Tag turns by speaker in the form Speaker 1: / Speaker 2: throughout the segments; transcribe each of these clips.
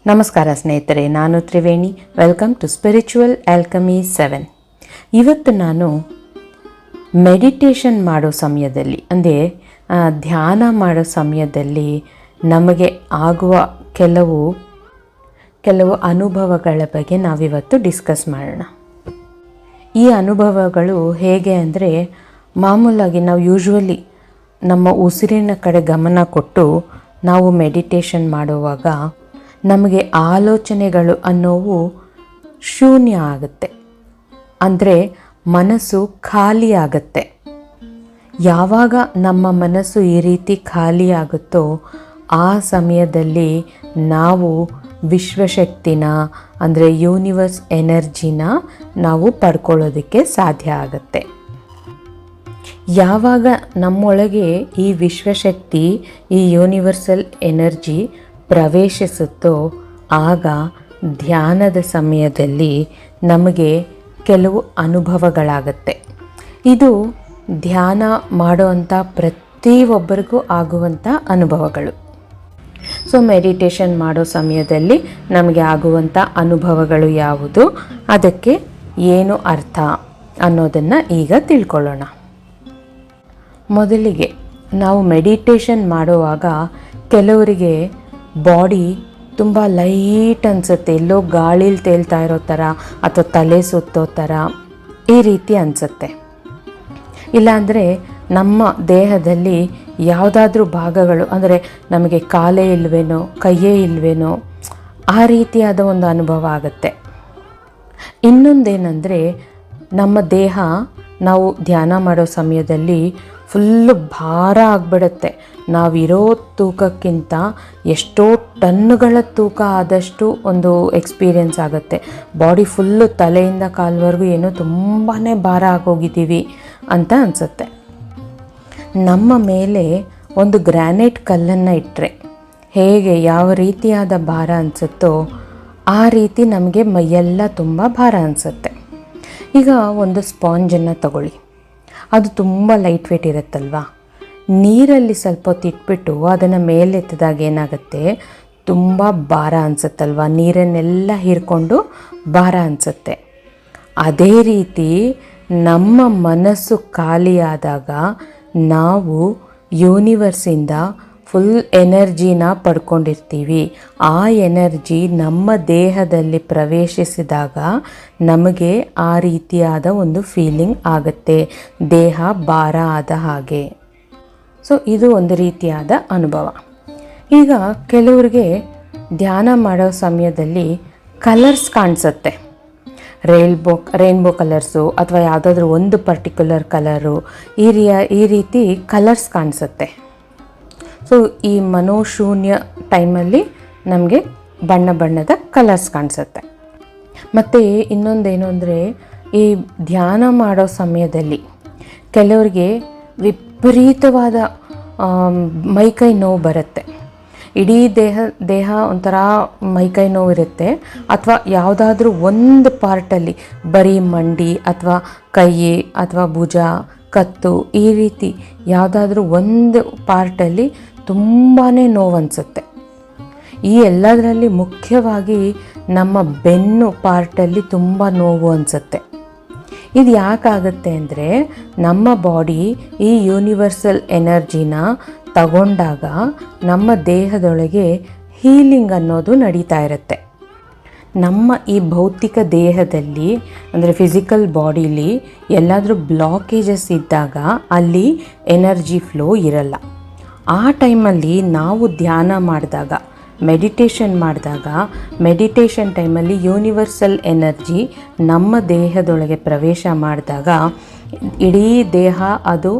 Speaker 1: ನಮಸ್ಕಾರ ಸ್ನೇಹಿತರೆ, ನಾನು Triveni. Welcome to spiritual alchemy 7. ಇವತ್ತು ನಾನು ಮೆಡಿಟೇಷನ್ ಮಾಡೋ ಸಮಯದಲ್ಲಿ, ಅಂದರೆ ಧ್ಯಾನ ಮಾಡೋ ಸಮಯದಲ್ಲಿ ನಮಗೆ ಆಗುವ ಕೆಲವು ಅನುಭವಗಳ ಬಗ್ಗೆ ನಾವಿವತ್ತು ಡಿಸ್ಕಸ್ ಮಾಡೋಣ. ಈ ಅನುಭವಗಳು ಹೇಗೆ ಅಂದರೆ, ಮಾಮೂಲಾಗಿ ನಾವು ಯೂಶ್ವಲಿ ನಮ್ಮ ಉಸಿರಿನ ಕಡೆ ಗಮನ ಕೊಟ್ಟು ನಾವು ಮೆಡಿಟೇಷನ್ ಮಾಡುವಾಗ ನಮಗೆ ಆಲೋಚನೆಗಳು ಅನ್ನೋವು ಶೂನ್ಯ ಆಗುತ್ತೆ, ಅಂದರೆ ಮನಸ್ಸು ಖಾಲಿ ಆಗುತ್ತೆ. ಯಾವಾಗ ನಮ್ಮ ಮನಸ್ಸು ಈ ರೀತಿ ಖಾಲಿ ಆಗುತ್ತೋ ಆ ಸಮಯದಲ್ಲಿ ನಾವು ವಿಶ್ವಶಕ್ತಿನ, ಅಂದರೆ ಯೂನಿವರ್ಸ್ ಎನರ್ಜಿನ ನಾವು ಪಡ್ಕೊಳ್ಳೋದಕ್ಕೆ ಸಾಧ್ಯ ಆಗುತ್ತೆ. ಯಾವಾಗ ನಮ್ಮೊಳಗೆ ಈ ವಿಶ್ವಶಕ್ತಿ, ಈ ಯೂನಿವರ್ಸಲ್ ಎನರ್ಜಿ ಪ್ರವೇಶಿಸುತ್ತೋ ಆಗ ಧ್ಯಾನದ ಸಮಯದಲ್ಲಿ ನಮಗೆ ಕೆಲವು ಅನುಭವಗಳಾಗತ್ತೆ. ಇದು ಧ್ಯಾನ ಮಾಡುವಂಥ ಪ್ರತಿಯೊಬ್ಬರಿಗೂ ಆಗುವಂಥ ಅನುಭವಗಳು. ಸೊ ಮೆಡಿಟೇಷನ್ ಮಾಡೋ ಸಮಯದಲ್ಲಿ ನಮಗೆ ಆಗುವಂಥ ಅನುಭವಗಳು ಯಾವುದು, ಅದಕ್ಕೆ ಏನು ಅರ್ಥ ಅನ್ನೋದನ್ನು ಈಗ ತಿಳ್ಕೊಳ್ಳೋಣ. ಮೊದಲಿಗೆ ನಾವು ಮೆಡಿಟೇಷನ್ ಮಾಡುವಾಗ ಕೆಲವರಿಗೆ ಬಾಡಿ ತುಂಬ ಲೈಟ್ ಅನಿಸುತ್ತೆ, ಎಲ್ಲೋ ಗಾಳೀಲಿ ತೇಲ್ತಾ ಇರೋ ಥರ ಅಥವಾ ತಲೆ ಸುತ್ತೋ ಥರ ಈ ರೀತಿ ಅನಿಸುತ್ತೆ. ಇಲ್ಲಾಂದರೆ ನಮ್ಮ ದೇಹದಲ್ಲಿ ಯಾವುದಾದ್ರೂ ಭಾಗಗಳು, ಅಂದರೆ ನಮಗೆ ಕಾಲೇ ಇಲ್ವೇನೋ, ಕೈಯೇ ಇಲ್ವೇನೋ, ಆ ರೀತಿಯಾದ ಒಂದು ಅನುಭವ ಆಗುತ್ತೆ. ಇನ್ನೊಂದೇನೆಂದರೆ, ನಮ್ಮ ದೇಹ ನಾವು ಧ್ಯಾನ ಮಾಡೋ ಸಮಯದಲ್ಲಿ ಫುಲ್ಲು ಭಾರ ಆಗಿಬಿಡುತ್ತೆ. ನಾವಿರೋ ತೂಕಕ್ಕಿಂತ ಎಷ್ಟೋ ಟನ್ನುಗಳ ತೂಕ ಆದಷ್ಟು ಒಂದು ಎಕ್ಸ್ಪೀರಿಯೆನ್ಸ್ ಆಗುತ್ತೆ. ಬಾಡಿ ಫುಲ್ಲು ತಲೆಯಿಂದ ಕಾಲ್ವರೆಗೂ ಏನೋ ತುಂಬಾ ಭಾರ ಆಗೋಗಿದ್ದೀವಿ ಅಂತ ಅನಿಸುತ್ತೆ. ನಮ್ಮ ಮೇಲೆ ಒಂದು ಗ್ರಾನೈಟ್ ಕಲ್ಲನ್ನು ಇಟ್ಟರೆ ಹೇಗೆ ಯಾವ ರೀತಿಯಾದ ಭಾರ ಅನಿಸುತ್ತೋ ಆ ರೀತಿ ನಮಗೆ ಮೈಯೆಲ್ಲ ತುಂಬ ಭಾರ ಅನಿಸುತ್ತೆ. ಈಗ ಒಂದು ಸ್ಪಾಂಜನ್ನು ತಗೊಳ್ಳಿ, ಅದು ತುಂಬ ಲೈಟ್ ವೇಟ್ ಇರುತ್ತಲ್ವ. ನೀರಲ್ಲಿ ಸ್ವಲ್ಪ ಹೊತ್ತು ಇಟ್ಬಿಟ್ಟು ಅದನ್ನು ಮೇಲೆತ್ತಿದಾಗ ಏನಾಗುತ್ತೆ, ತುಂಬ ಭಾರ ಅನಿಸುತ್ತಲ್ವ, ನೀರನ್ನೆಲ್ಲ ಹೀರ್ಕೊಂಡು ಭಾರ ಅನಿಸುತ್ತೆ. ಅದೇ ರೀತಿ ನಮ್ಮ ಮನಸ್ಸು ಖಾಲಿಯಾದಾಗ ನಾವು ಯೂನಿವರ್ಸಿಂದ ಫುಲ್ ಎನರ್ಜಿನ ಪಡ್ಕೊಂಡಿರ್ತೀವಿ. ಆ ಎನರ್ಜಿ ನಮ್ಮ ದೇಹದಲ್ಲಿ ಪ್ರವೇಶಿಸಿದಾಗ ನಮಗೆ ಆ ರೀತಿಯಾದ ಒಂದು ಫೀಲಿಂಗ್ ಆಗುತ್ತೆ, ದೇಹ ಭಾರ ಆದ ಹಾಗೆ. ಸೊ ಇದು ಒಂದು ರೀತಿಯಾದ ಅನುಭವ. ಈಗ ಕೆಲವರಿಗೆ ಧ್ಯಾನ ಮಾಡೋ ಸಮಯದಲ್ಲಿ ಕಲರ್ಸ್ ಕಾಣಿಸುತ್ತೆ, ರೈನ್ಬೋ ಕಲರ್ಸು ಅಥವಾ ಯಾವುದಾದ್ರೂ ಒಂದು ಪರ್ಟಿಕ್ಯುಲರ್ ಕಲರು, ಈ ರೀತಿ ಕಲರ್ಸ್ ಕಾಣಿಸುತ್ತೆ. ಸೊ ಈ ಮನೋಶೂನ್ಯ ಟೈಮಲ್ಲಿ ನಮಗೆ ಬಣ್ಣ ಬಣ್ಣದ ಕಲರ್ಸ್ ಕಾಣಿಸುತ್ತೆ. ಮತ್ತು ಇನ್ನೊಂದೇನು ಅಂದರೆ, ಈ ಧ್ಯಾನ ಮಾಡೋ ಸಮಯದಲ್ಲಿ ಕೆಲವರಿಗೆ ವಿಪರೀತವಾದ ಮೈಕೈ ನೋವು ಬರುತ್ತೆ. ಇಡೀ ದೇಹ ಒಂಥರ ಮೈಕೈ ನೋವು ಇರುತ್ತೆ, ಅಥವಾ ಯಾವುದಾದ್ರೂ ಒಂದು ಪಾರ್ಟಲ್ಲಿ ಬರೀ ಮಂಡಿ ಅಥವಾ ಕೈ ಅಥವಾ ಭುಜ, ಕತ್ತು, ಈ ರೀತಿ ಯಾವುದಾದ್ರೂ ಒಂದು ಪಾರ್ಟಲ್ಲಿ ತುಂಬಾ ನೋವು ಅನಿಸುತ್ತೆ. ಈ ಎಲ್ಲದರಲ್ಲಿ ಮುಖ್ಯವಾಗಿ ನಮ್ಮ ಬೆನ್ನು ಪಾರ್ಟಲ್ಲಿ ತುಂಬ ನೋವು ಅನಿಸುತ್ತೆ. ಇದು ಯಾಕಾಗುತ್ತೆ ಅಂದರೆ, ನಮ್ಮ ಬಾಡಿ ಈ ಯೂನಿವರ್ಸಲ್ ಎನರ್ಜಿನ ತಗೊಂಡಾಗ ನಮ್ಮ ದೇಹದೊಳಗೆ ಹೀಲಿಂಗ್ ಅನ್ನೋದು ನಡೀತಾ ಇರುತ್ತೆ. ನಮ್ಮ ಈ ಭೌತಿಕ ದೇಹದಲ್ಲಿ, ಅಂದರೆ ಫಿಸಿಕಲ್ ಬಾಡಿಲಿ ಎಲ್ಲಾದರೂ ಬ್ಲಾಕೇಜಸ್ ಇದ್ದಾಗ ಅಲ್ಲಿ ಎನರ್ಜಿ ಫ್ಲೋ ಇರಲ್ಲ. ಆ ಟೈಮಲ್ಲಿ ನಾವು ಧ್ಯಾನ ಮಾಡಿದಾಗ, ಮೆಡಿಟೇಷನ್ ಟೈಮಲ್ಲಿ ಯೂನಿವರ್ಸಲ್ ಎನರ್ಜಿ ನಮ್ಮ ದೇಹದೊಳಗೆ ಪ್ರವೇಶ ಮಾಡಿದಾಗ ಇಡೀ ದೇಹ ಅದು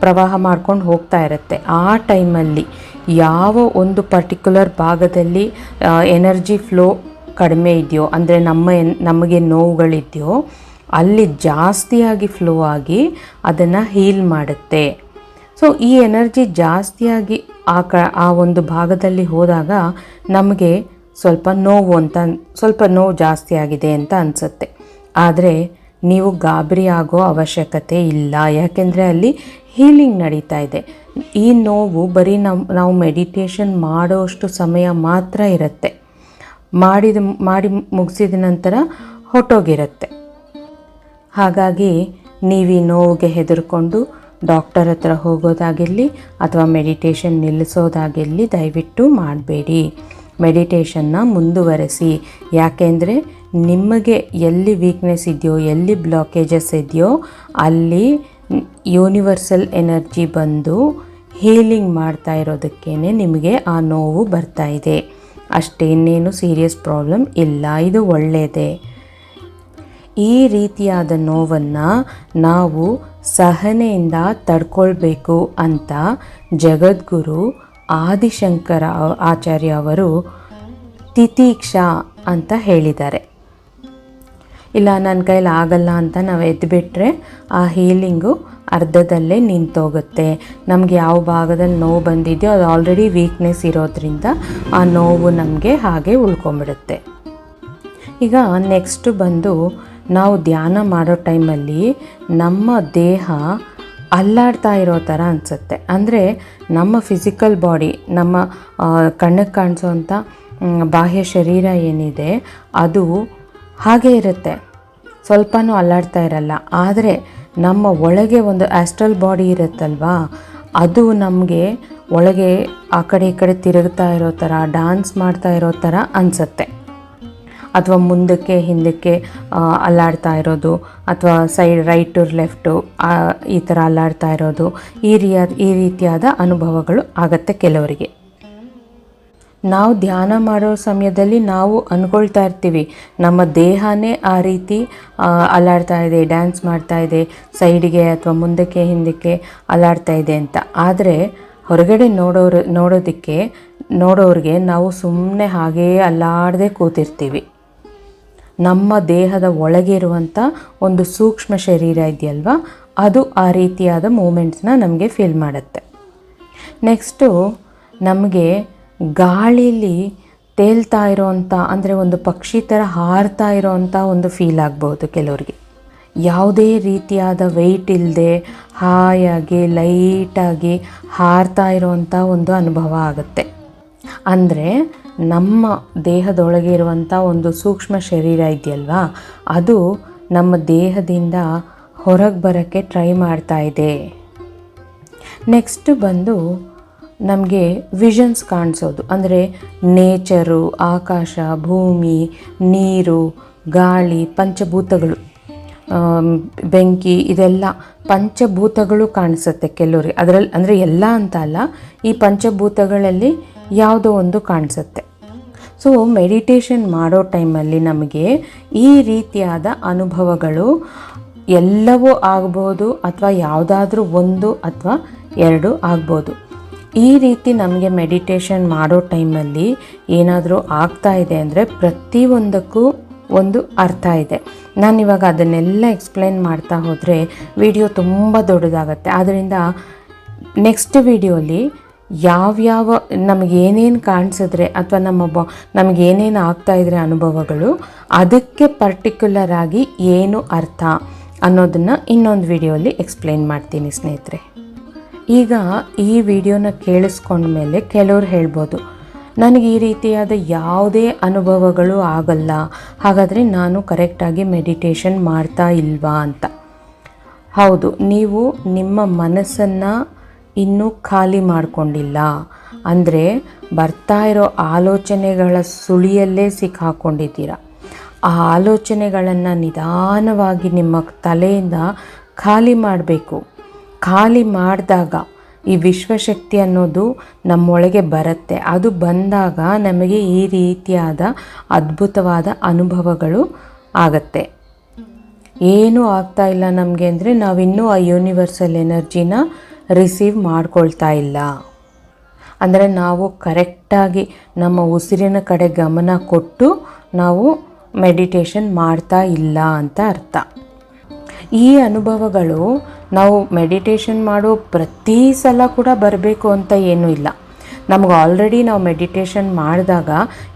Speaker 1: ಪ್ರವಾಹ ಮಾಡ್ಕೊಂಡು ಹೋಗ್ತಾ ಇರುತ್ತೆ. ಆ ಟೈಮಲ್ಲಿ ಯಾವ ಒಂದು ಪರ್ಟಿಕ್ಯುಲರ್ ಭಾಗದಲ್ಲಿ ಎನರ್ಜಿ ಫ್ಲೋ ಕಡಿಮೆ ಇದೆಯೋ, ಅಂದರೆ ನಮಗೆ ನೋವುಗಳಿದೆಯೋ, ಅಲ್ಲಿ ಜಾಸ್ತಿಯಾಗಿ ಫ್ಲೋ ಆಗಿ ಅದನ್ನು ಹೀಲ್ ಮಾಡುತ್ತೆ. ಸೊ ಈ ಎನರ್ಜಿ ಜಾಸ್ತಿಯಾಗಿ ಆ ಒಂದು ಭಾಗದಲ್ಲಿ ಹೋದಾಗ ನಮಗೆ ಸ್ವಲ್ಪ ನೋವು ಜಾಸ್ತಿ ಆಗಿದೆ ಅಂತ ಅನಿಸುತ್ತೆ. ಆದರೆ ನೀವು ಗಾಬರಿ ಆಗೋ ಅವಶ್ಯಕತೆ ಇಲ್ಲ, ಯಾಕೆಂದರೆ ಅಲ್ಲಿ ಹೀಲಿಂಗ್ ನಡೀತಾ ಇದೆ. ಈ ನೋವು ಬರೀ ನಾವು ಮೆಡಿಟೇಷನ್ ಮಾಡೋಷ್ಟು ಸಮಯ ಮಾತ್ರ ಇರುತ್ತೆ, ಮಾಡಿ ಮುಗಿಸಿದ ನಂತರ ಹೊಟ್ಟೋಗಿರುತ್ತೆ. ಹಾಗಾಗಿ ನೀವು ಈ ನೋವಿಗೆ ಹೆದರ್ಕೊಂಡು ಡಾಕ್ಟರ್ ಹತ್ರ ಹೋಗೋದಾಗಿರಲಿ ಅಥವಾ ಮೆಡಿಟೇಷನ್ ನಿಲ್ಲಿಸೋದಾಗಿರಲಿ ದಯವಿಟ್ಟು ಮಾಡಬೇಡಿ. ಮೆಡಿಟೇಷನ್ನ ಮುಂದುವರೆಸಿ. ಯಾಕೆಂದರೆ ನಿಮಗೆ ಎಲ್ಲಿ ವೀಕ್ನೆಸ್ ಇದೆಯೋ, ಎಲ್ಲಿ ಬ್ಲಾಕೇಜಸ್ ಇದೆಯೋ ಅಲ್ಲಿ ಯೂನಿವರ್ಸಲ್ ಎನರ್ಜಿ ಬಂದು ಹೀಲಿಂಗ್ ಮಾಡ್ತಾ ಇರೋದಕ್ಕೇ ನಿಮಗೆ ಆ ನೋವು ಬರ್ತಾ ಇದೆ ಅಷ್ಟೇ, ಇನ್ನೇನು ಸೀರಿಯಸ್ ಪ್ರಾಬ್ಲಮ್ ಇಲ್ಲ. ಇದು ಒಳ್ಳೆಯದೇ. ಈ ರೀತಿಯಾದ ನೋವನ್ನು ನಾವು ಸಹನೆಯಿಂದ ತಡ್ಕೊಳ್ಬೇಕು ಅಂತ ಜಗದ್ಗುರು ಆದಿಶಂಕರ ಆಚಾರ್ಯ ಅವರು ತಿತೀಕ್ಷಾ ಅಂತ ಹೇಳಿದ್ದಾರೆ. ಇಲ್ಲ ನನ್ನ ಕೈಲಿ ಆಗಲ್ಲ ಅಂತ ನಾವು ಎದ್ದುಬಿಟ್ರೆ ಆ ಹೀಲಿಂಗು ಅರ್ಧದಲ್ಲೇ ನಿಂತೋಗುತ್ತೆ. ನಮಗೆ ಯಾವ ಭಾಗದಲ್ಲಿ ನೋವು ಬಂದಿದೆಯೋ ಅದು ಆಲ್ರೆಡಿ ವೀಕ್ನೆಸ್ ಇರೋದ್ರಿಂದ ಆ ನೋವು ನಮಗೆ ಹಾಗೆ ಉಳ್ಕೊಂಬಿಡುತ್ತೆ. ಈಗ ನೆಕ್ಸ್ಟ್ ಬಂದು ನಾವು ಧ್ಯಾನ ಮಾಡೋ ಟೈಮಲ್ಲಿ ನಮ್ಮ ದೇಹ ಅಲ್ಲಾಡ್ತಾ ಇರೋ ಥರ ಅನಿಸುತ್ತೆ. ಅಂದರೆ ನಮ್ಮ ಫಿಸಿಕಲ್ ಬಾಡಿ, ನಮ್ಮ ಕಣ್ಣಿಗೆ ಕಾಣಿಸೋವಂಥ ಬಾಹ್ಯ ಶರೀರ ಏನಿದೆ ಅದು ಹಾಗೇ ಇರುತ್ತೆ, ಸ್ವಲ್ಪನೂ ಅಲ್ಲಾಡ್ತಾ ಇರಲ್ಲ. ಆದರೆ ನಮ್ಮ ಒಳಗೆ ಒಂದು ಆಸ್ಟ್ರಲ್ ಬಾಡಿ ಇರುತ್ತಲ್ವಾ, ಅದು ನಮಗೆ ಒಳಗೆ ಆ ಕಡೆ ಈ ಕಡೆ ತಿರುಗ್ತಾ ಇರೋ ಥರ, ಡ್ಯಾನ್ಸ್ ಮಾಡ್ತಾ ಇರೋ ಥರ ಅನಿಸುತ್ತೆ. ಅಥವಾ ಮುಂದಕ್ಕೆ ಹಿಂದಕ್ಕೆ ಅಲ್ಲಾಡ್ತಾ ಇರೋದು, ಅಥವಾ ಸೈಡ್ ರೈಟ್ ಟು ಲೆಫ್ಟು ಈ ಥರ ಅಲ್ಲಾಡ್ತಾ ಇರೋದು, ಈ ರೀತಿಯಾದ ಅನುಭವಗಳು ಆಗುತ್ತೆ ಕೆಲವರಿಗೆ. ನಾವು ಧ್ಯಾನ ಮಾಡೋ ಸಮಯದಲ್ಲಿ ನಾವು ಅಂದ್ಕೊಳ್ತಾ ಇರ್ತೀವಿ ನಮ್ಮ ದೇಹನೇ ಆ ರೀತಿ ಅಲ್ಲಾಡ್ತಾ ಇದೆ, ಡ್ಯಾನ್ಸ್ ಮಾಡ್ತಾ ಇದೆ, ಸೈಡಿಗೆ ಅಥವಾ ಮುಂದಕ್ಕೆ ಹಿಂದಕ್ಕೆ ಅಲ್ಲಾಡ್ತಾ ಇದೆ ಅಂತ. ಆದರೆ ಹೊರಗಡೆ ನೋಡೋರಿಗೆ ನಾವು ಸುಮ್ಮನೆ ಹಾಗೇ ಅಲ್ಲಾಡದೆ ಕೂತಿರ್ತೀವಿ. ನಮ್ಮ ದೇಹದ ಒಳಗೆ ಇರುವಂಥ ಒಂದು ಸೂಕ್ಷ್ಮ ಶರೀರ ಇದೆಯಲ್ವ, ಅದು ಆ ರೀತಿಯಾದ ಮೂಮೆಂಟ್ಸ್ನ ನಮಗೆ ಫೀಲ್ ಮಾಡುತ್ತೆ. ನೆಕ್ಸ್ಟು ನಮಗೆ ಗಾಳೀಲಿ ತೇಲ್ತಾ ಇರೋವಂಥ, ಅಂದರೆ ಒಂದು ಪಕ್ಷಿ ಥರ ಹಾರ್ತಾ ಇರೋವಂಥ ಒಂದು ಫೀಲ್ ಆಗ್ಬೋದು ಕೆಲವರಿಗೆ. ಯಾವುದೇ ರೀತಿಯಾದ ವೆಯ್ಟ್ ಇಲ್ಲದೆ ಹಾಯಾಗಿ ಲೈಟಾಗಿ ಹಾರ್ತಾ ಇರೋವಂಥ ಒಂದು ಅನುಭವ ಆಗುತ್ತೆ. ಅಂದರೆ ನಮ್ಮ ದೇಹದೊಳಗೆ ಇರುವಂಥ ಒಂದು ಸೂಕ್ಷ್ಮ ಶರೀರ ಇದೆಯಲ್ವಾ, ಅದು ನಮ್ಮ ದೇಹದಿಂದ ಹೊರಗೆ ಬರೋಕ್ಕೆ ಟ್ರೈ ಮಾಡ್ತಾ ಇದೆ. ನೆಕ್ಸ್ಟ್ ಬಂದು ನಮಗೆ ವಿಷನ್ಸ್ ಕಾಣಿಸೋದು, ಅಂದರೆ ನೇಚರು, ಆಕಾಶ, ಭೂಮಿ, ನೀರು, ಗಾಳಿ, ಪಂಚಭೂತಗಳು, ಬೆಂಕಿ, ಇದೆಲ್ಲ ಪಂಚಭೂತಗಳು ಕಾಣಿಸುತ್ತೆ ಕೆಲವರಿಗೆ. ಅದರಲ್ಲಿ ಅಂದರೆ ಎಲ್ಲ ಅಂತ ಅಲ್ಲ, ಈ ಪಂಚಭೂತಗಳಲ್ಲಿ ಯಾವುದೋ ಒಂದು ಕಾಣಿಸುತ್ತೆ. ಸೊ ಮೆಡಿಟೇಷನ್ ಮಾಡೋ ಟೈಮಲ್ಲಿ ನಮಗೆ ಈ ರೀತಿಯಾದ ಅನುಭವಗಳು ಎಲ್ಲವೂ ಆಗ್ಬೋದು, ಅಥವಾ ಯಾವುದಾದ್ರೂ ಒಂದು ಅಥವಾ ಎರಡು ಆಗ್ಬೋದು. ಈ ರೀತಿ ನಮಗೆ ಮೆಡಿಟೇಷನ್ ಮಾಡೋ ಟೈಮಲ್ಲಿ ಏನಾದರೂ ಆಗ್ತಾ ಇದೆ ಅಂದರೆ ಪ್ರತಿಯೊಂದಕ್ಕೂ ಒಂದು ಅರ್ಥ ಇದೆ. ನಾನಿವಾಗ ಅದನ್ನೆಲ್ಲ ಎಕ್ಸ್ಪ್ಲೇನ್ ಮಾಡ್ತಾ ಹೋದರೆ ವಿಡಿಯೋ ತುಂಬ ದೊಡ್ಡದಾಗತ್ತೆ. ಆದ್ದರಿಂದ ನೆಕ್ಸ್ಟ್ ವಿಡಿಯೋಲಿ ಯಾವ್ಯಾವ ನಮಗೇನೇನು ಕಾಣಿಸಿದ್ರೆ ಅಥವಾ ನಮಗೇನೇನು ಆಗ್ತಾಯಿದ್ರೆ ಅನುಭವಗಳು, ಅದಕ್ಕೆ ಪರ್ಟಿಕ್ಯುಲರ್ ಆಗಿ ಏನು ಅರ್ಥ ಅನ್ನೋದನ್ನು ಇನ್ನೊಂದು ವಿಡಿಯೋಲಿ ಎಕ್ಸ್ಪ್ಲೇನ್ ಮಾಡ್ತೀನಿ ಸ್ನೇಹಿತರೆ. ಈಗ ಈ ವಿಡಿಯೋನ ಕೇಳಿಸ್ಕೊಂಡ್ಮೇಲೆ ಕೆಲವ್ರು ಹೇಳ್ಬೋದು, ನನಗೆ ಈ ರೀತಿಯಾದ ಯಾವುದೇ ಅನುಭವಗಳು ಆಗಲ್ಲ, ಹಾಗಾದರೆ ನಾನು ಕರೆಕ್ಟಾಗಿ ಮೆಡಿಟೇಷನ್ ಮಾಡ್ತಾ ಇಲ್ವಾ ಅಂತ. ಹೌದು, ನೀವು ನಿಮ್ಮ ಮನಸ್ಸನ್ನು ಇನ್ನೂ ಖಾಲಿ ಮಾಡಿಕೊಂಡಿಲ್ಲ. ಅಂದರೆ ಬರ್ತಾ ಇರೋ ಆಲೋಚನೆಗಳ ಸುಳಿಯಲ್ಲೇ ಸಿಕ್ಕಾಕೊಂಡಿದ್ದೀರ. ಆ ಆಲೋಚನೆಗಳನ್ನು ನಿಧಾನವಾಗಿ ನಿಮ್ಮ ತಲೆಯಿಂದ ಖಾಲಿ ಮಾಡಬೇಕು. ಖಾಲಿ ಮಾಡಿದಾಗ ಈ ವಿಶ್ವಶಕ್ತಿ ಅನ್ನೋದು ನಮ್ಮೊಳಗೆ ಬರುತ್ತೆ. ಅದು ಬಂದಾಗ ನಮಗೆ ಈ ರೀತಿಯಾದ ಅದ್ಭುತವಾದ ಅನುಭವಗಳು ಆಗತ್ತೆ. ಏನೂ ಆಗ್ತಾ ಇಲ್ಲ ನಮಗೆ ಅಂದರೆ ನಾವಿನ್ನೂ ಆ ಯೂನಿವರ್ಸಲ್ ಎನರ್ಜಿನ ರಿಸೀವ್ ಮಾಡ್ಕೊಳ್ತಾ ಇಲ್ಲ. ಅಂದರೆ ನಾವು ಕರೆಕ್ಟಾಗಿ ನಮ್ಮ ಉಸಿರಿನ ಕಡೆ ಗಮನ ಕೊಟ್ಟು ನಾವು ಮೆಡಿಟೇಷನ್ ಮಾಡ್ತಾ ಇಲ್ಲ ಅಂತ ಅರ್ಥ. ಈ ಅನುಭವಗಳು ನಾವು ಮೆಡಿಟೇಷನ್ ಮಾಡೋ ಪ್ರತಿ ಸಲ ಕೂಡ ಬರಬೇಕು ಅಂತ ಏನೂ ಇಲ್ಲ. ನಮಗೆ ಆಲ್ರೆಡಿ ನಾವು ಮೆಡಿಟೇಷನ್ ಮಾಡಿದಾಗ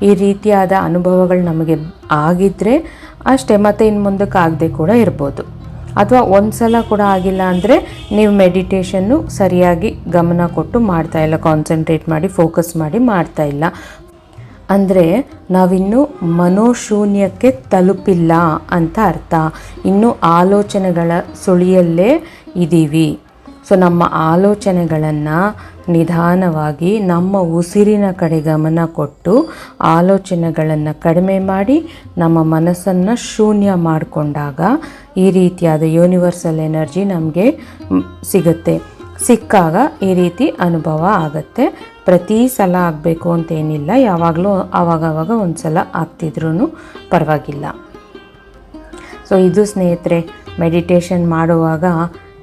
Speaker 1: ಈ ರೀತಿಯಾದ ಅನುಭವಗಳು ನಮಗೆ ಆಗಿದ್ದರೆ ಅಷ್ಟೇ, ಮತ್ತು ಇನ್ನು ಮುಂದಕ್ಕೆ ಆಗದೆ ಕೂಡ ಇರ್ಬೋದು. ಅಥವಾ ಒಂದು ಸಲ ಕೂಡ ಆಗಿಲ್ಲ ಅಂದರೆ ನೀವು ಮೆಡಿಟೇಷನ್ನು ಸರಿಯಾಗಿ ಗಮನ ಕೊಟ್ಟು ಮಾಡ್ತಾಯಿಲ್ಲ, ಕಾನ್ಸಂಟ್ರೇಟ್ ಮಾಡಿ ಫೋಕಸ್ ಮಾಡಿ ಮಾಡ್ತಾಯಿಲ್ಲ ಅಂದರೆ ನಾವಿನ್ನೂ ಮನೋಶೂನ್ಯಕ್ಕೆ ತಲುಪಿಲ್ಲ ಅಂತ ಅರ್ಥ. ಇನ್ನೂ ಆಲೋಚನೆಗಳ ಸುಳಿಯಲ್ಲೇ ಇದ್ದೀವಿ. ಸೊ ನಮ್ಮ ಆಲೋಚನೆಗಳನ್ನು ನಿಧಾನವಾಗಿ ನಮ್ಮ ಉಸಿರಿನ ಕಡೆ ಗಮನ ಕೊಟ್ಟು ಆಲೋಚನೆಗಳನ್ನು ಕಡಿಮೆ ಮಾಡಿ ನಮ್ಮ ಮನಸ್ಸನ್ನು ಶೂನ್ಯ ಮಾಡಿಕೊಂಡಾಗ ಈ ರೀತಿಯಾದ ಯೂನಿವರ್ಸಲ್ ಎನರ್ಜಿ ನಮಗೆ ಸಿಗುತ್ತೆ. ಸಿಕ್ಕಾಗ ಈ ರೀತಿ ಅನುಭವ ಆಗುತ್ತೆ. ಪ್ರತಿ ಸಲ ಆಗಬೇಕು ಅಂತೇನಿಲ್ಲ, ಯಾವಾಗಲೂ ಆವಾಗವಾಗ ಒಂದು ಸಲ ಆಗ್ತಿದ್ರೂ ಪರವಾಗಿಲ್ಲ. ಸೊ ಇದು ಸ್ನೇಹಿತರೆ ಮೆಡಿಟೇಷನ್ ಮಾಡುವಾಗ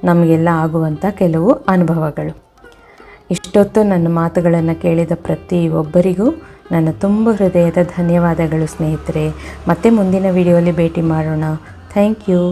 Speaker 1: ನಮಗೆಲ್ಲ ಆಗುವಂಥ ಕೆಲವು ಅನುಭವಗಳು. ಇಷ್ಟೊತ್ತು ನನ್ನ ಮಾತುಗಳನ್ನು ಕೇಳಿದ ಪ್ರತಿಯೊಬ್ಬರಿಗೂ ನನ್ನ ತುಂಬ ಹೃದಯದ ಧನ್ಯವಾದಗಳು ಸ್ನೇಹಿತರೆ. ಮತ್ತೆ ಮುಂದಿನ ವಿಡಿಯೋಲಿ ಭೇಟಿ ಮಾಡೋಣ. Thank you.